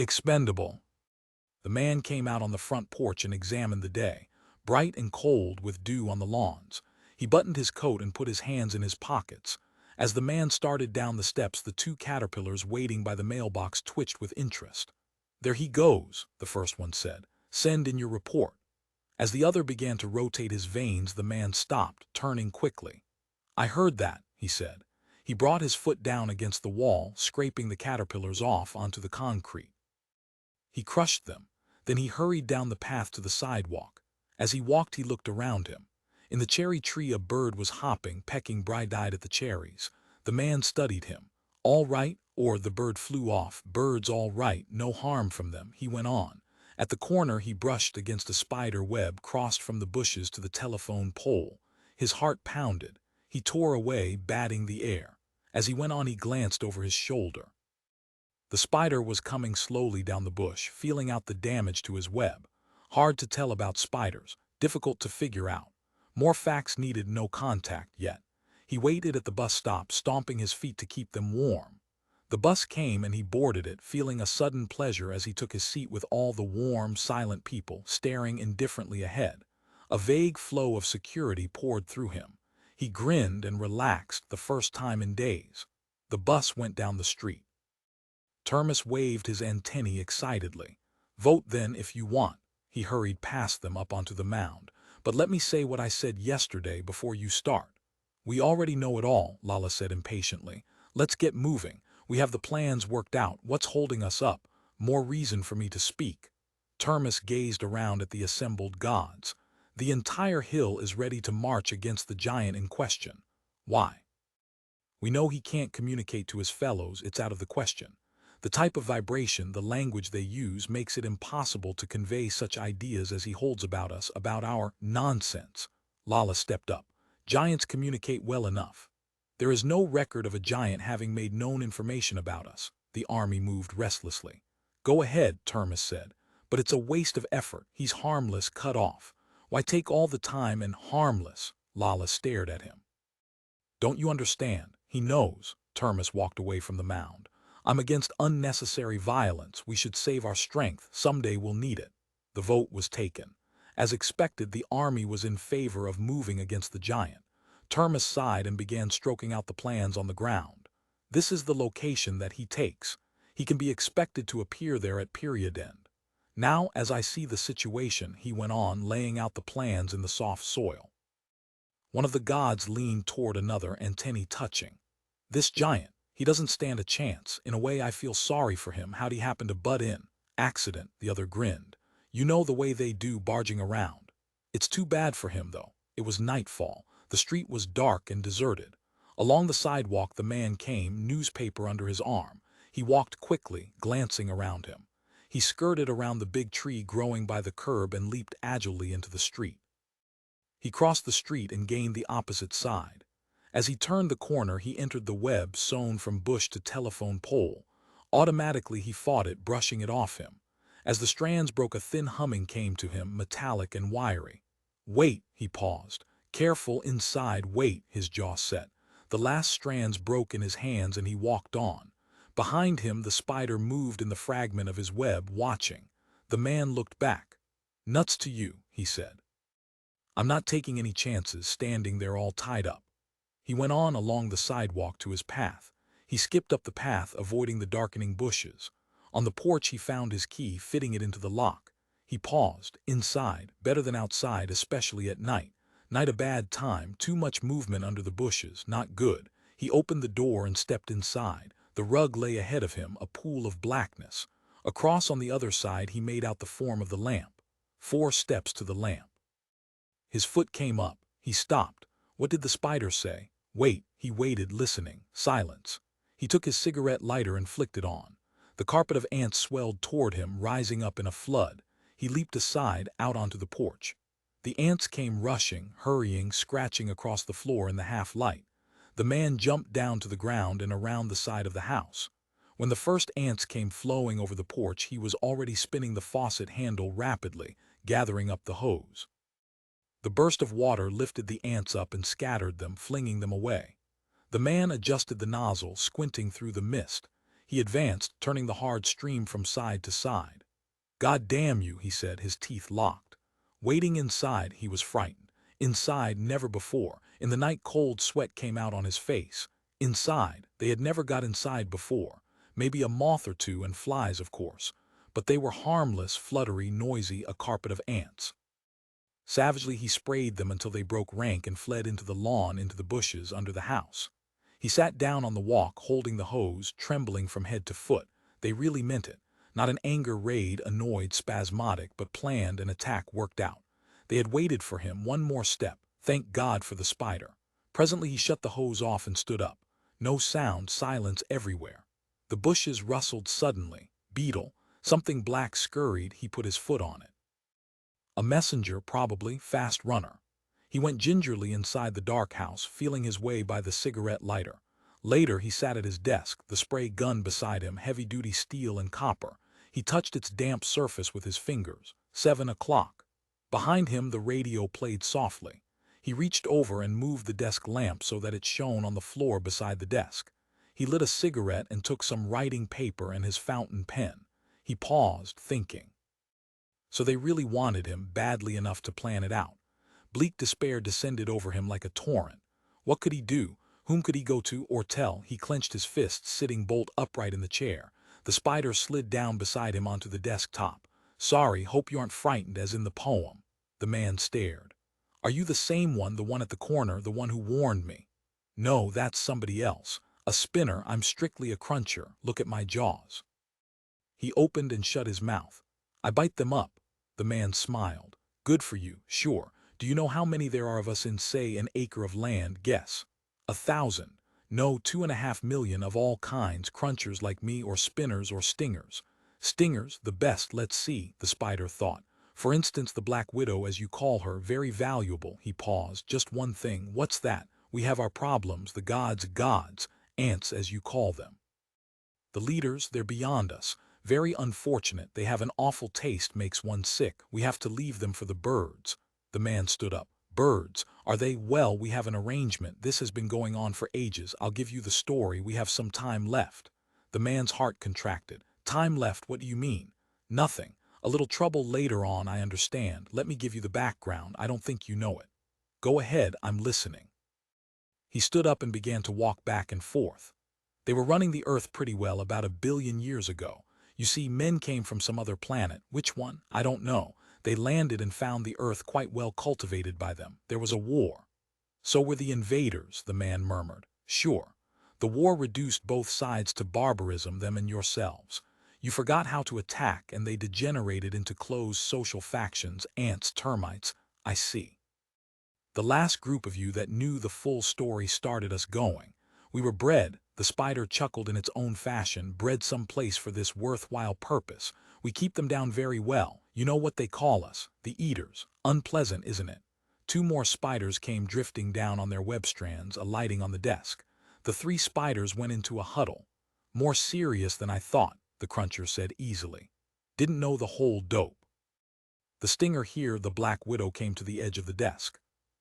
Expendable. The man came out on the front porch and examined the day, bright and cold with dew on the lawns. He buttoned his coat and put his hands in his pockets. As the man started down the steps, the two caterpillars waiting by the mailbox twitched with interest. "There he goes," the first one said. "Send in your report." As the other began to rotate his vanes, the man stopped, turning quickly. "I heard that," he said. He brought his foot down against the wall, scraping the caterpillars off onto the concrete. He crushed them. Then he hurried down the path to the sidewalk. As he walked, he looked around him. In the cherry tree, a bird was hopping, pecking bright-eyed at the cherries. The man studied him. "All right," or the bird flew off. "Birds all right, no harm from them," he went on. At the corner, he brushed against a spider web crossed from the bushes to the telephone pole. His heart pounded. He tore away, batting the air. As he went on, he glanced over his shoulder. The spider was coming slowly down the bush, feeling out the damage to his web. Hard to tell about spiders, difficult to figure out. More facts needed, no contact yet. He waited at the bus stop, stomping his feet to keep them warm. The bus came and he boarded it, feeling a sudden pleasure as he took his seat with all the warm, silent people staring indifferently ahead. A vague flow of security poured through him. He grinned and relaxed, the first time in days. The bus went down the street. Termis waved his antennae excitedly. "Vote then if you want." He hurried past them up onto the mound. "But let me say what I said yesterday before you start." "We already know it all," Lala said impatiently. "Let's get moving. We have the plans worked out. What's holding us up? More reason for me to speak." Termis gazed around at the assembled gods. "The entire hill is ready to march against the giant in question." "Why?" "We know he can't communicate to his fellows. It's out of the question. The type of vibration, the language they use, makes it impossible to convey such ideas as he holds about us, about our nonsense." Lala stepped up. "Giants communicate well enough. There is no record of a giant having made known information about us." The army moved restlessly. "Go ahead," Termis said. "But it's a waste of effort. He's harmless, cut off. Why take all the time and harmless?" Lala stared at him. "Don't you understand? He knows." Termis walked away from the mound. "I'm against unnecessary violence. We should save our strength. Someday we'll need it." The vote was taken. As expected, the army was in favor of moving against the giant. Termis sighed and began stroking out the plans on the ground. "This is the location that he takes. He can be expected to appear there at period end. Now, as I see the situation," he went on, laying out the plans in the soft soil. One of the gods leaned toward another, antennae touching. "This giant, he doesn't stand a chance. In a way, I feel sorry for him. How'd he happen to butt in?" "Accident," the other grinned. "You know the way they do, barging around." "It's too bad for him, though." It was nightfall. The street was dark and deserted. Along the sidewalk the man came, newspaper under his arm. He walked quickly, glancing around him. He skirted around the big tree growing by the curb and leaped agilely into the street. He crossed the street and gained the opposite side. As he turned the corner, he entered the web sewn from bush to telephone pole. Automatically he fought it, brushing it off him. As the strands broke, a thin humming came to him, metallic and wiry. "Wait," he paused. "Careful inside, wait." His jaw set. The last strands broke in his hands and he walked on. Behind him the spider moved in the fragment of his web, watching. The man looked back. "Nuts to you," he said. "I'm not taking any chances, standing there all tied up." He went on along the sidewalk to his path. He skipped up the path, avoiding the darkening bushes. On the porch he found his key, fitting it into the lock. He paused. Inside, better than outside, especially at night. Night a bad time, too much movement under the bushes, not good. He opened the door and stepped inside. The rug lay ahead of him, a pool of blackness. Across on the other side he made out the form of the lamp. 4 steps to the lamp. His foot came up. He stopped. What did the spider say? "Wait." He waited, listening. Silence. He took his cigarette lighter and flicked it on. The carpet of ants swelled toward him, rising up in a flood. He leaped aside, out onto the porch. The ants came rushing, hurrying, scratching across the floor in the half-light. The man jumped down to the ground and around the side of the house. When the first ants came flowing over the porch, he was already spinning the faucet handle rapidly, gathering up the hose. The burst of water lifted the ants up and scattered them, flinging them away. The man adjusted the nozzle, squinting through the mist. He advanced, turning the hard stream from side to side. "God damn you," he said, his teeth locked. Waiting inside, he was frightened. Inside, never before. In the night, cold sweat came out on his face. Inside, they had never got inside before. Maybe a moth or two and flies, of course. But they were harmless, fluttery, noisy, a carpet of ants. Savagely, he sprayed them until they broke rank and fled into the lawn, into the bushes under the house. He sat down on the walk, holding the hose, trembling from head to foot. They really meant it. Not an anger raid, annoyed, spasmodic, but planned, an attack worked out. They had waited for him, one more step. Thank God for the spider. Presently he shut the hose off and stood up. No sound, silence everywhere. The bushes rustled suddenly. Beetle, something black scurried, he put his foot on it. A messenger, probably, fast runner. He went gingerly inside the dark house, feeling his way by the cigarette lighter. Later he sat at his desk, the spray gun beside him, heavy-duty steel and copper. He touched its damp surface with his fingers. 7 o'clock. Behind him the radio played softly. He reached over and moved the desk lamp so that it shone on the floor beside the desk. He lit a cigarette and took some writing paper and his fountain pen. He paused, thinking. So they really wanted him badly enough to plan it out. Bleak despair descended over him like a torrent. What could he do? Whom could he go to or tell? He clenched his fists, sitting bolt upright in the chair. The spider slid down beside him onto the desk top. "Sorry, hope you aren't frightened, as in the poem." The man stared. "Are you the same one, the one at the corner, the one who warned me?" "No, that's somebody else. A spinner, I'm strictly a cruncher. Look at my jaws." He opened and shut his mouth. "I bite them up." The man smiled. "Good for you, sure. Do you know how many there are of us in, say, an acre of land? Guess." 1,000. No, 2.5 million of all kinds, crunchers like me or spinners or stingers. Stingers, the best, let's see, the spider thought. For instance, the Black Widow, as you call her, very valuable. He paused. Just one thing. What's that? We have our problems, the gods, ants as you call them. The leaders, they're beyond us. Very unfortunate, they have an awful taste, makes one sick. We have to leave them for the birds." The man stood up. "Birds? Are they? Well, we have an arrangement. This has been going on for ages. I'll give you the story. We have some time left." The man's heart contracted. "Time left? What do you mean?" "Nothing. A little trouble later on, I understand. Let me give you the background. I don't think you know it." "Go ahead, I'm listening." He stood up and began to walk back and forth. "They were running the Earth pretty well about 1 billion years ago. You see, men came from some other planet. Which one? I don't know. They landed and found the Earth quite well cultivated by them. There was a war." "So were the invaders," the man murmured. "Sure. The war reduced both sides to barbarism, them and yourselves. You forgot how to attack, and they degenerated into closed social factions, ants, termites. I see. The last group of you that knew the full story started us going. We were bred," the spider chuckled in its own fashion, "bred someplace for this worthwhile purpose. We keep them down very well. You know what they call us, the eaters. Unpleasant, isn't it?" 2 more spiders came drifting down on their web strands, alighting on the desk. The 3 spiders went into a huddle. "More serious than I thought," the cruncher said easily. "Didn't know the whole dope." The stinger here, the Black Widow came to the edge of the desk.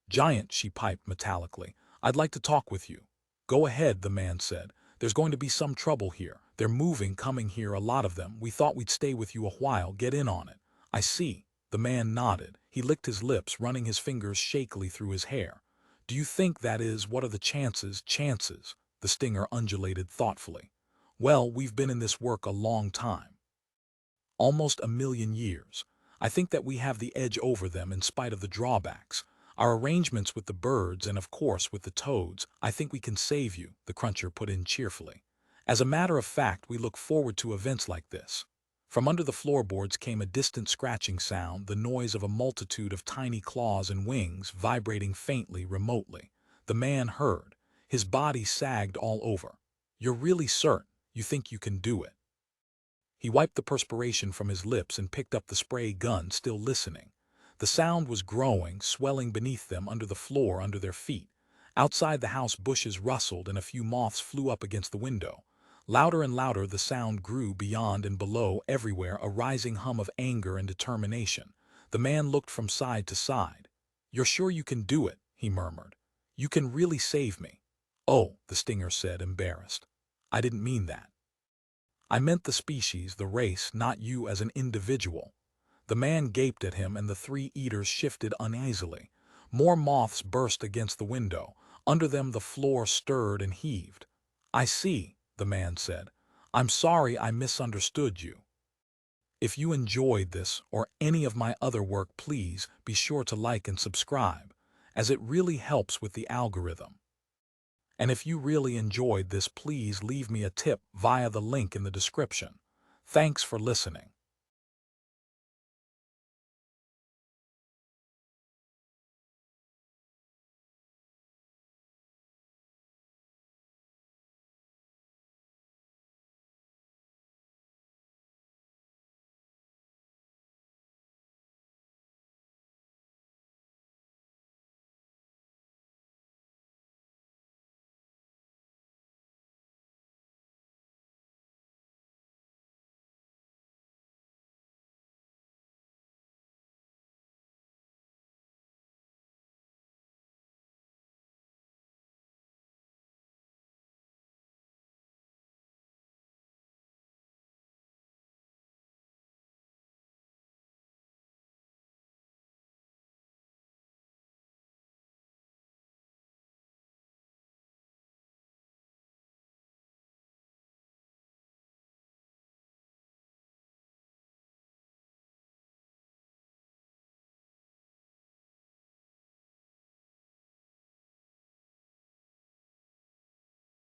"Giant," she piped metallically, "I'd like to talk with you." "Go ahead," the man said. "There's going to be some trouble here. They're moving, coming here, a lot of them. We thought we'd stay with you a while, get in on it." "I see." The man nodded. He licked his lips, running his fingers shakily through his hair. "Do you think that is, what are the chances?" "Chances?" The stinger undulated thoughtfully. "Well, we've been in this work a long time. Almost 1 million years. I think that we have the edge over them in spite of the drawbacks. Our arrangements with the birds and, of course, with the toads, I think we can save you," the cruncher put in cheerfully. "As a matter of fact, we look forward to events like this." From under the floorboards came a distant scratching sound, the noise of a multitude of tiny claws and wings vibrating faintly, remotely. The man heard. His body sagged all over. "You're really certain? You think you can do it?" He wiped the perspiration from his lips and picked up the spray gun, still listening. The sound was growing, swelling beneath them, under the floor, under their feet. Outside the house, bushes rustled and a few moths flew up against the window. Louder and louder the sound grew, beyond and below, everywhere, a rising hum of anger and determination. The man looked from side to side. "You're sure you can do it?" he murmured. "You can really save me?" "Oh," the stinger said, embarrassed. "I didn't mean that." I meant the species, the race, not you as an individual. The man gaped at him and the three eaters shifted uneasily. More moths burst against the window. Under them the floor stirred and heaved. I see, the man said. I'm sorry I misunderstood you. If you enjoyed this or any of my other work, please be sure to like and subscribe, as it really helps with the algorithm. And if you really enjoyed this, please leave me a tip via the link in the description. Thanks for listening.